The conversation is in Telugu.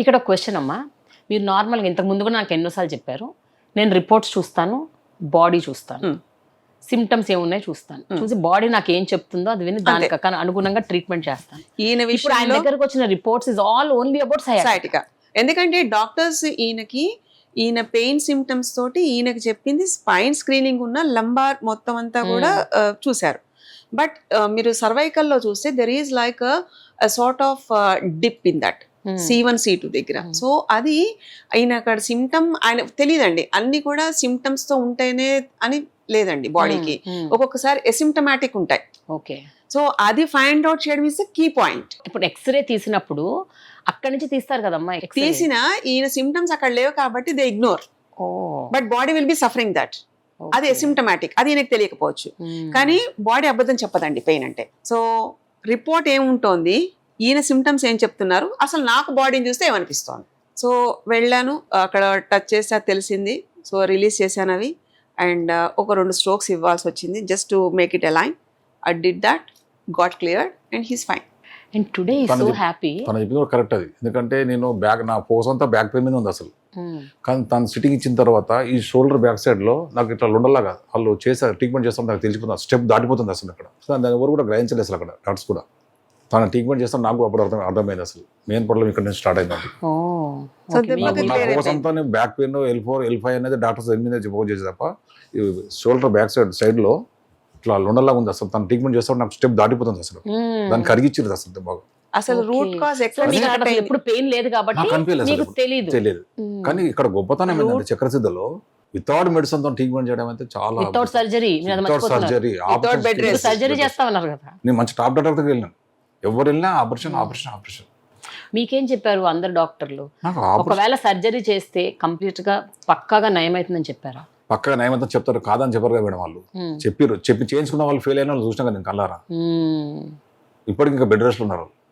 ఇక్కడ ఒక క్వశ్చన్ అమ్మా, మీరు నార్మల్గా ఇంతకు ముందు కూడా నాకు ఎన్నోసార్లు చెప్పారు, నేను రిపోర్ట్స్ చూస్తాను, బాడీ చూస్తాను, సిమ్టమ్స్ ఏమున్నాయి చూస్తాను, చూసి బాడీ నాకు ఏం చెప్తుందో అది విని దానికి అనుగుణంగా ట్రీట్మెంట్ చేస్తాను. ఈయన ఇప్పుడు ఆయన విషయంలో దగ్గరకు వచ్చిన reports is all only about sciatica. ఎందుకంటే డాక్టర్స్ ఈయన పెయిన్ సిమ్టమ్స్ తోటి ఈయనకి చెప్పింది స్పైన్ స్క్రీనింగ్ ఉన్న లంబార్ మొత్తం అంతా కూడా చూశారు. బట్ మీరు సర్వైకల్లో చూస్తే there is like sort of dip in that C1 C2 దగ్గర. సో అది ఆయన అక్కడ సిమ్టమ్ ఆయన తెలియదండి, అన్ని కూడా సిమ్టమ్స్ తో ఉంటేనే అని లేదండి బాడీకి, ఒక్కొక్కసారి ఎసిమ్టమాటిక్ ఉంటాయి. ఓకే, సో అది ఫైండ్ అవుట్ చేయడం ఇస్ కీ పాయింట్. ఇప్పుడు ఎక్స్రే తీసినప్పుడు అక్కడి నుంచి తీస్తారు కదమ్మా, తీసిన ఈయన సిమ్టమ్స్ అక్కడ లేవు కాబట్టి they ignore, but body will be suffering that. అది ఎసిమ్టమాటిక్, అది ఈయనకు తెలియకపోవచ్చు, కానీ బాడీ అబద్ధం చెప్పదండి పెయిన్ అంటే. సో రిపోర్ట్ ఏముంటోంది, ఈయన సిమ్టమ్స్ ఏం చెప్తున్నారు, అసలు నాకు బాడీని చూస్తే ఏమనిపిస్తోంది. సో వెళ్ళాను, అక్కడ టచ్ చేస్తే అది తెలిసింది, సో రిలీజ్ చేశాను అవి. అండ్ ఒక 2 స్ట్రోక్స్ ఇవ్వాల్సి వచ్చింది just to make it align. I did that, got cleared and he's fine. And today is so happy. తను చెప్పింది కూడా కరెక్ట్ అది, ఎందుకంటే నేను నా ఫోకస్ అంతా బ్యాక్ పెయిన్ మీద ఉంది అసలు. కానీ తను సిట్టింగ్ ఇచ్చిన తర్వాత ఈ షోల్డర్ బ్యాక్ సైడ్ లో నాకు ఇట్లా ఉండలాగా వాళ్ళు చేసే ట్రీట్మెంట్ చేస్తాం, నాకు తెలిసిపోతుంది, స్టెప్ దాటిపోతుంది అసలు అక్కడ. దాని ఎవరు కూడా గ్రహించలేదు అసలు అక్కడ డాక్టర్స్ కూడా. తన ట్రీట్మెంట్ చేస్తాం నాకు అప్పుడు అర్థమైంది అసలు మెయిన్ ప్రాబ్లం ఇక్కడ నుంచి స్టార్ట్ అయింది. నా ఫోకస్ అంతా బ్యాక్ పెయిన్ L4 L5 అనేది డాక్టర్స్ మీద ఫోకస్ చేసి తప్ప షోల్డర్ బ్యాక్ సైడ్ లో ఇట్లా ఉండలాగా ఉంది అసలు. తన ట్రీట్మెంట్ చేస్తాడు నాకు స్టెప్ దాటిపోతుంది అసలు, దాన్ని కరిగిచ్చింది అసలు బాగా. అసలు రూట్ కాజ్ ఎప్పుడు పెయిన్ లేదు కాబట్టి తెలియదు. కానీ ఇక్కడ గొప్పతనం ఏంటంటే చక్రసిద్ధలో వితౌట్ మెడిసిన్ తో ట్రీట్మెంట్ చేయడం అయితే చాలా సర్జరీ చేస్తామన్నారు కదా. నేను మంచి టాప్ డాక్టర్ దగ్గరికి వెళ్ళాను, ఎవరు వెళ్ళినా ఆపరేషన్ ఆపరేషన్ ఆపరేషన్. మీకేం చెప్పారు అందరు డాక్టర్లు? ఒకవేళ సర్జరీ చేస్తే కంప్లీట్ గా పక్కాగా నయమైతుందని చెప్పారా? పక్కగా నయమంతా చెప్తారు, కాదని చెప్పారు కదా మేడం వాళ్ళు. చెప్పి చేయించుకున్న వాళ్ళు ఫెయిల్ అయిన వాళ్ళు చూసినా కదా నేను కల్లారా. ఇప్పటికి ఇంకా బెడ్ రెస్ట్ ఉన్నారు.